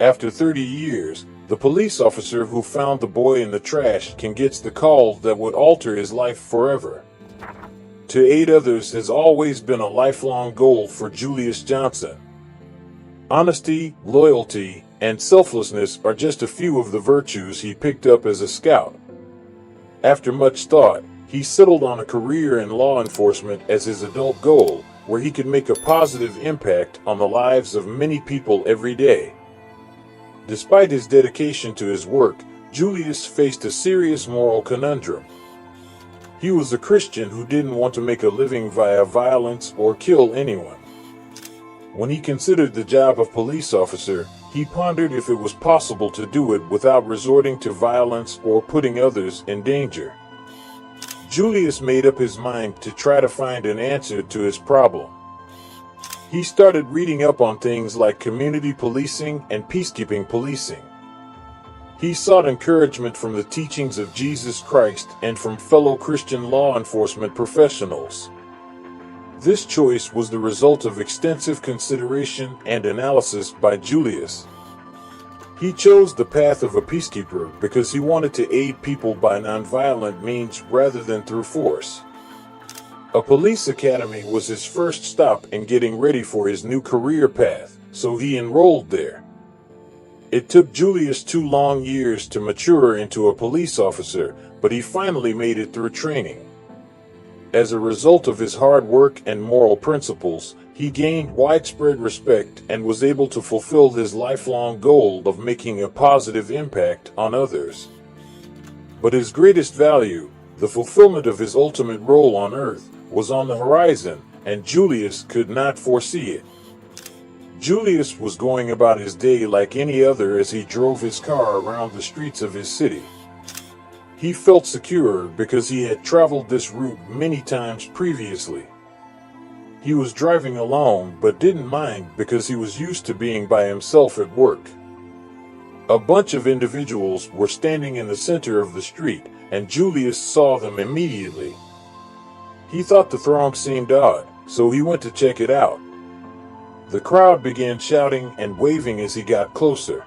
After 30 years, the police officer who found the boy in the trash can get the call that would alter his life forever. To aid others has always been a lifelong goal for Julius Johnson. Honesty, loyalty, and selflessness are just a few of the virtues he picked up as a scout. After much thought, he settled on a career in law enforcement as his adult goal, where he could make a positive impact on the lives of many people every day. Despite his dedication to his work, Julius faced a serious moral conundrum. He was a Christian who didn't want to make a living via violence or kill anyone. When he considered the job of police officer, he pondered if it was possible to do it without resorting to violence or putting others in danger. Julius made up his mind to try to find an answer to his problem. He started reading up on things like community policing and peacekeeping policing. He sought encouragement from the teachings of Jesus Christ and from fellow Christian law enforcement professionals. This choice was the result of extensive consideration and analysis by Julius. He chose the path of a peacekeeper because he wanted to aid people by nonviolent means rather than through force. A police academy was his first stop in getting ready for his new career path, so he enrolled there. It took Julius 2 long years to mature into a police officer, but he finally made it through training. As a result of his hard work and moral principles, he gained widespread respect and was able to fulfill his lifelong goal of making a positive impact on others. But his greatest value, the fulfillment of his ultimate role on earth, was on the horizon, and Julius could not foresee it. Julius was going about his day like any other as he drove his car around the streets of his city. He felt secure because he had traveled this route many times previously. He was driving alone but didn't mind because he was used to being by himself at work. A bunch of individuals were standing in the center of the street, and Julius saw them immediately. He thought the throng seemed odd, so he went to check it out. The crowd began shouting and waving as he got closer.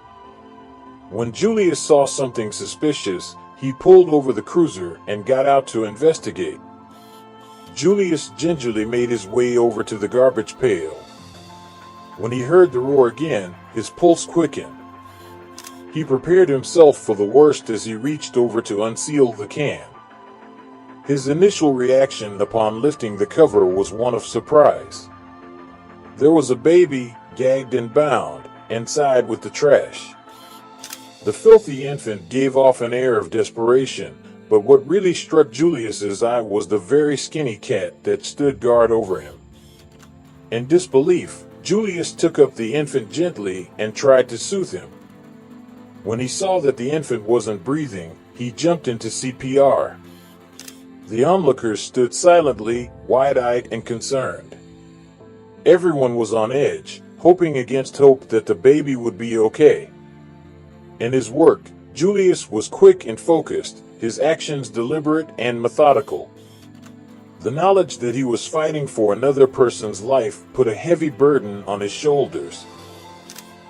When Julius saw something suspicious, he pulled over the cruiser and got out to investigate. Julius gingerly made his way over to the garbage pail. When he heard the roar again, his pulse quickened. He prepared himself for the worst as he reached over to unseal the can. His initial reaction upon lifting the cover was one of surprise. There was a baby, gagged and bound, inside with the trash. The filthy infant gave off an air of desperation, but what really struck Julius's eye was the very skinny cat that stood guard over him. In disbelief, Julius took up the infant gently and tried to soothe him. When he saw that the infant wasn't breathing, he jumped into CPR. The onlookers stood silently, wide-eyed and concerned. Everyone was on edge, hoping against hope that the baby would be okay. In his work, Julius was quick and focused, his actions deliberate and methodical. The knowledge that he was fighting for another person's life put a heavy burden on his shoulders.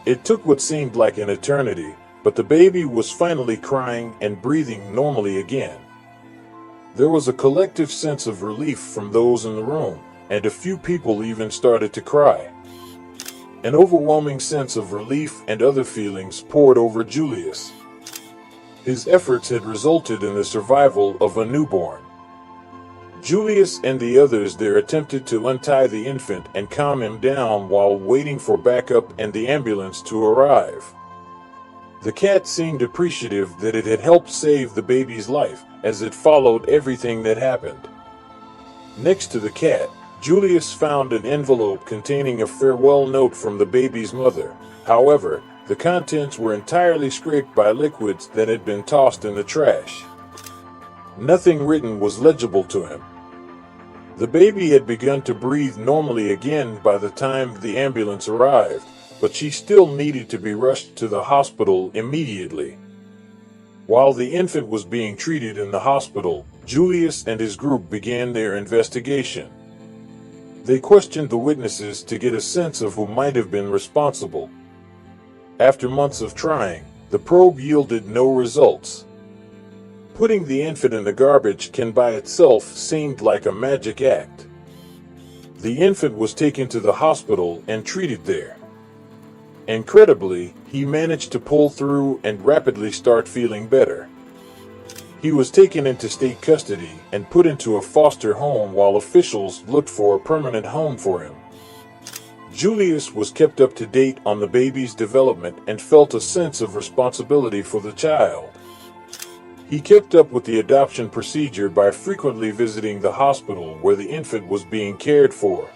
It took what seemed like an eternity, but the baby was finally crying and breathing normally again. There was a collective sense of relief from those in the room, and a few people even started to cry. An overwhelming sense of relief and other feelings poured over Julius. His efforts had resulted in the survival of a newborn. Julius and the others there attempted to untie the infant and calm him down while waiting for backup and the ambulance to arrive. The cat seemed appreciative that it had helped save the baby's life, as it followed everything that happened. Next to the cat, Julius found an envelope containing a farewell note from the baby's mother. However, the contents were entirely scraped by liquids that had been tossed in the trash. Nothing written was legible to him. The baby had begun to breathe normally again by the time the ambulance arrived, but she still needed to be rushed to the hospital immediately. While the infant was being treated in the hospital, Julius and his group began their investigation. They questioned the witnesses to get a sense of who might have been responsible. After months of trying, the probe yielded no results. Putting the infant in the garbage can by itself seemed like a magic act. The infant was taken to the hospital and treated there. Incredibly, he managed to pull through and rapidly start feeling better. He was taken into state custody and put into a foster home while officials looked for a permanent home for him. Julius was kept up to date on the baby's development and felt a sense of responsibility for the child. He kept up with the adoption procedure by frequently visiting the hospital where the infant was being cared for.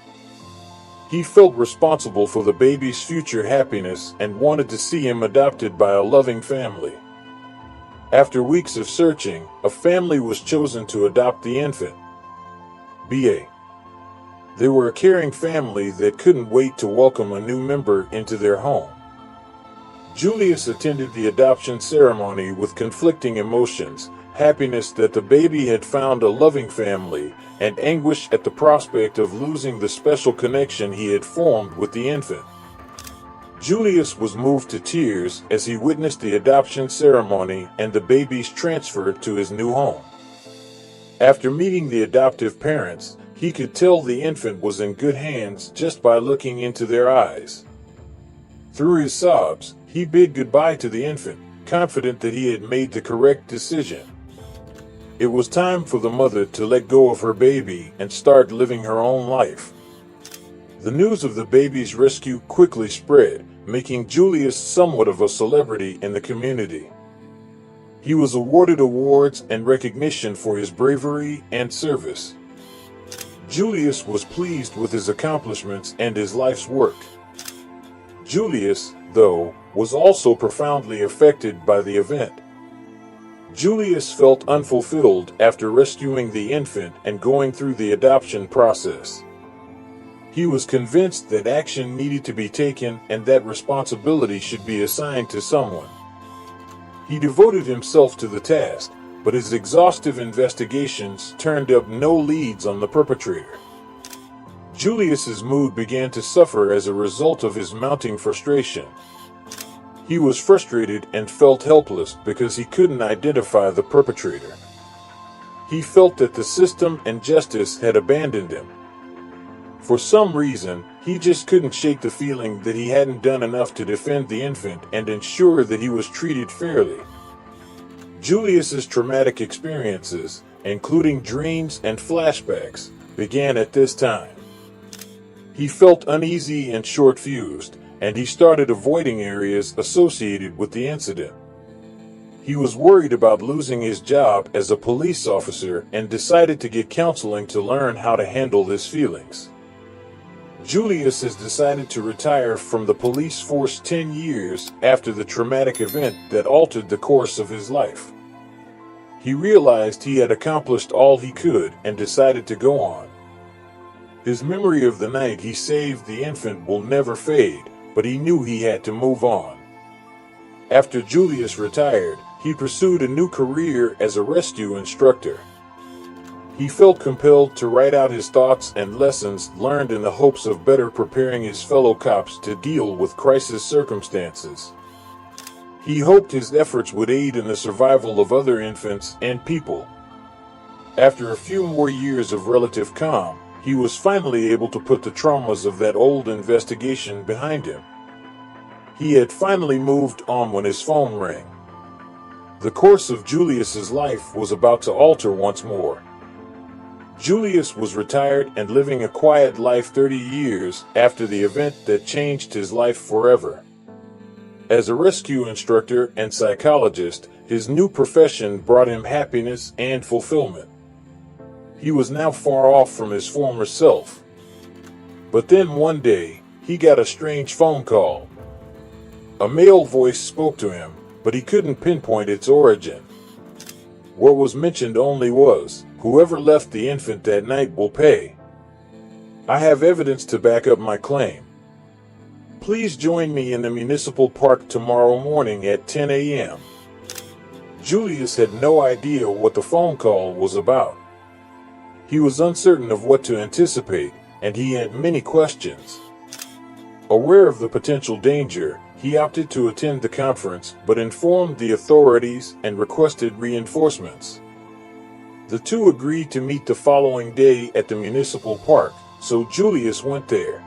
He felt responsible for the baby's future happiness and wanted to see him adopted by a loving family. After weeks of searching, a family was chosen to adopt the infant. They were a caring family that couldn't wait to welcome a new member into their home. Julius attended the adoption ceremony with conflicting emotions, happiness that the baby had found a loving family, and anguish at the prospect of losing the special connection he had formed with the infant. Julius was moved to tears as he witnessed the adoption ceremony and the baby's transfer to his new home. After meeting the adoptive parents, he could tell the infant was in good hands just by looking into their eyes. Through his sobs, he bid goodbye to the infant, confident that he had made the correct decision. It was time for the mother to let go of her baby and start living her own life. The news of the baby's rescue quickly spread, making Julius somewhat of a celebrity in the community. He was awarded awards and recognition for his bravery and service. Julius was pleased with his accomplishments and his life's work. Julius, though, was also profoundly affected by the event. Julius felt unfulfilled after rescuing the infant and going through the adoption process. He was convinced that action needed to be taken and that responsibility should be assigned to someone. He devoted himself to the task, but his exhaustive investigations turned up no leads on the perpetrator. Julius's mood began to suffer as a result of his mounting frustration. He was frustrated and felt helpless because he couldn't identify the perpetrator. He felt that the system and justice had abandoned him. For some reason, he just couldn't shake the feeling that he hadn't done enough to defend the infant and ensure that he was treated fairly. Julius's traumatic experiences, including dreams and flashbacks, began at this time. He felt uneasy and short-fused, and he started avoiding areas associated with the incident. He was worried about losing his job as a police officer and decided to get counseling to learn how to handle his feelings. Julius has decided to retire from the police force 10 years after the traumatic event that altered the course of his life. He realized he had accomplished all he could and decided to go on. His memory of the night he saved the infant will never fade, but he knew he had to move on. After Julius retired, he pursued a new career as a rescue instructor. He felt compelled to write out his thoughts and lessons learned in the hopes of better preparing his fellow cops to deal with crisis circumstances. He hoped his efforts would aid in the survival of other infants and people. After a few more years of relative calm, he was finally able to put the traumas of that old investigation behind him. He had finally moved on when his phone rang. The course of Julius's life was about to alter once more. Julius was retired and living a quiet life 30 years after the event that changed his life forever. As a rescue instructor and psychologist, his new profession brought him happiness and fulfillment. He was now far off from his former self. But then one day, he got a strange phone call. A male voice spoke to him, but he couldn't pinpoint its origin. What was mentioned only was, "Whoever left the infant that night will pay. I have evidence to back up my claim. Please join me in the municipal park tomorrow morning at 10 a.m. Julius had no idea what the phone call was about. He was uncertain of what to anticipate, and he had many questions. Aware of the potential danger, he opted to attend the conference but informed the authorities and requested reinforcements. The two agreed to meet the following day at the municipal park, so Julius went there.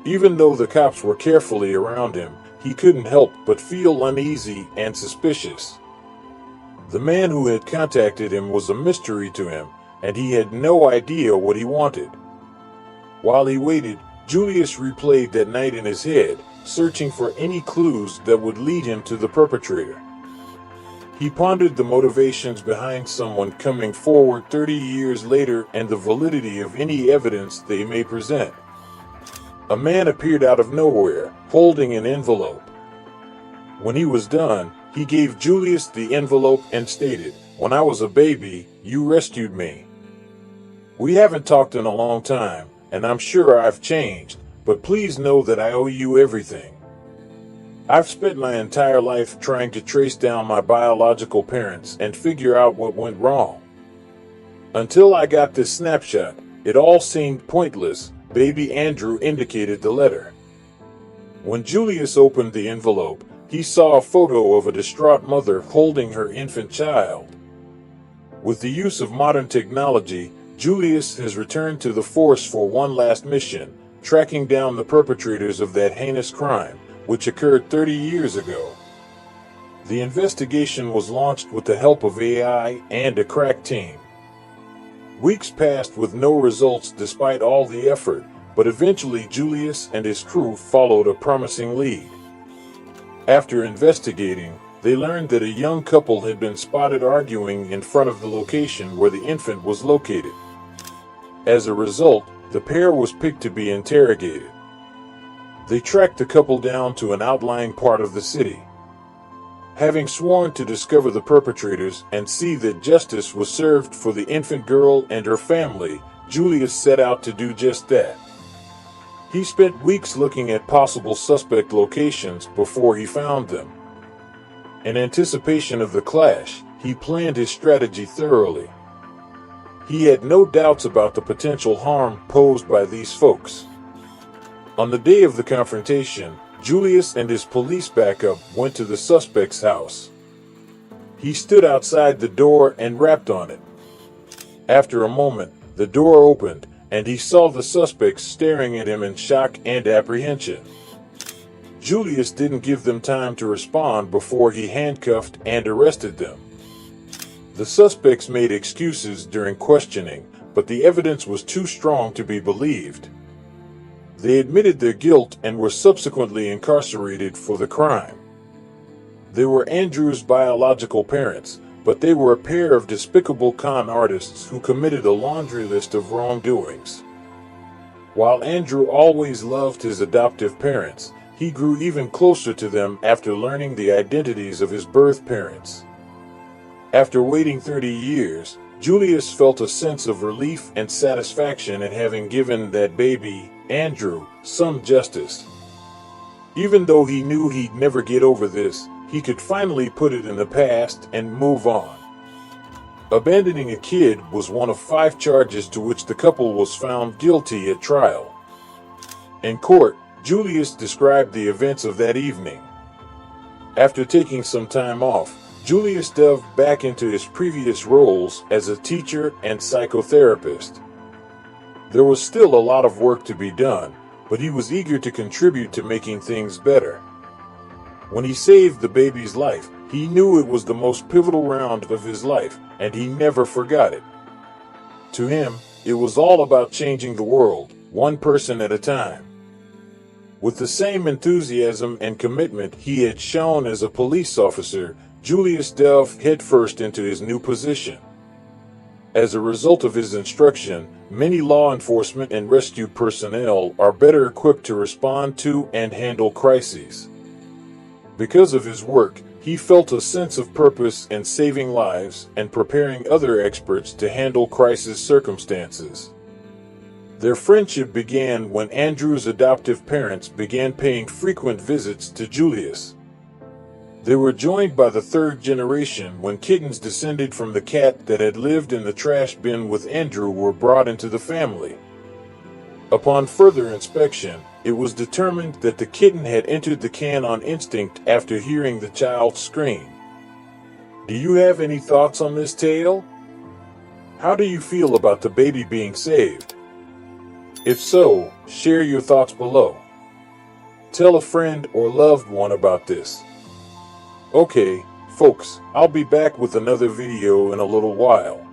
Even though the cops were carefully around him, he couldn't help but feel uneasy and suspicious. The man who had contacted him was a mystery to him, and he had no idea what he wanted. While he waited, Julius replayed that night in his head, searching for any clues that would lead him to the perpetrator. He pondered the motivations behind someone coming forward 30 years later and the validity of any evidence they may present. A man appeared out of nowhere, holding an envelope. When he was done, he gave Julius the envelope and stated, "When I was a baby, you rescued me. We haven't talked in a long time, and I'm sure I've changed, but please know that I owe you everything. I've spent my entire life trying to trace down my biological parents and figure out what went wrong. Until I got this snapshot, it all seemed pointless." Baby Andrew indicated the letter. When Julius opened the envelope, he saw a photo of a distraught mother holding her infant child. With the use of modern technology, Julius has returned to the force for one last mission, tracking down the perpetrators of that heinous crime, which occurred 30 years ago. The investigation was launched with the help of AI and a crack team. Weeks passed with no results despite all the effort, but eventually Julius and his crew followed a promising lead. After investigating, they learned that a young couple had been spotted arguing in front of the location where the infant was located. As a result, the pair was picked to be interrogated. They tracked the couple down to an outlying part of the city. Having sworn to discover the perpetrators and see that justice was served for the infant girl and her family, Julius set out to do just that. He spent weeks looking at possible suspect locations before he found them. In anticipation of the clash, he planned his strategy thoroughly. He had no doubts about the potential harm posed by these folks. On the day of the confrontation, Julius and his police backup went to the suspect's house. He stood outside the door and rapped on it. After a moment, the door opened, and he saw the suspects staring at him in shock and apprehension. Julius didn't give them time to respond before he handcuffed and arrested them. The suspects made excuses during questioning, but the evidence was too strong to be believed. They admitted their guilt and were subsequently incarcerated for the crime. They were Andrew's biological parents, but they were a pair of despicable con artists who committed a laundry list of wrongdoings. While Andrew always loved his adoptive parents, he grew even closer to them after learning the identities of his birth parents. After waiting 30 years, Julius felt a sense of relief and satisfaction at having given that baby, Andrew, some justice. Even though he knew he'd never get over this, he could finally put it in the past and move on. Abandoning a kid was one of 5 charges to which the couple was found guilty at trial. In court, Julius described the events of that evening. After taking some time off, Julius delved back into his previous roles as a teacher and psychotherapist. There was still a lot of work to be done, but he was eager to contribute to making things better. When he saved the baby's life, he knew it was the most pivotal round of his life, and he never forgot it. To him, it was all about changing the world, one person at a time. With the same enthusiasm and commitment he had shown as a police officer, Julius delved headfirst into his new position. As a result of his instruction, many law enforcement and rescue personnel are better equipped to respond to and handle crises. Because of his work, he felt a sense of purpose in saving lives and preparing other experts to handle crisis circumstances. Their friendship began when Andrew's adoptive parents began paying frequent visits to Julius. They were joined by the 3rd generation when kittens descended from the cat that had lived in the trash bin with Andrew were brought into the family. Upon further inspection, it was determined that the kitten had entered the can on instinct after hearing the child scream. Do you have any thoughts on this tale? How do you feel about the baby being saved? If so, share your thoughts below. Tell a friend or loved one about this. Okay, folks, I'll be back with another video in a little while.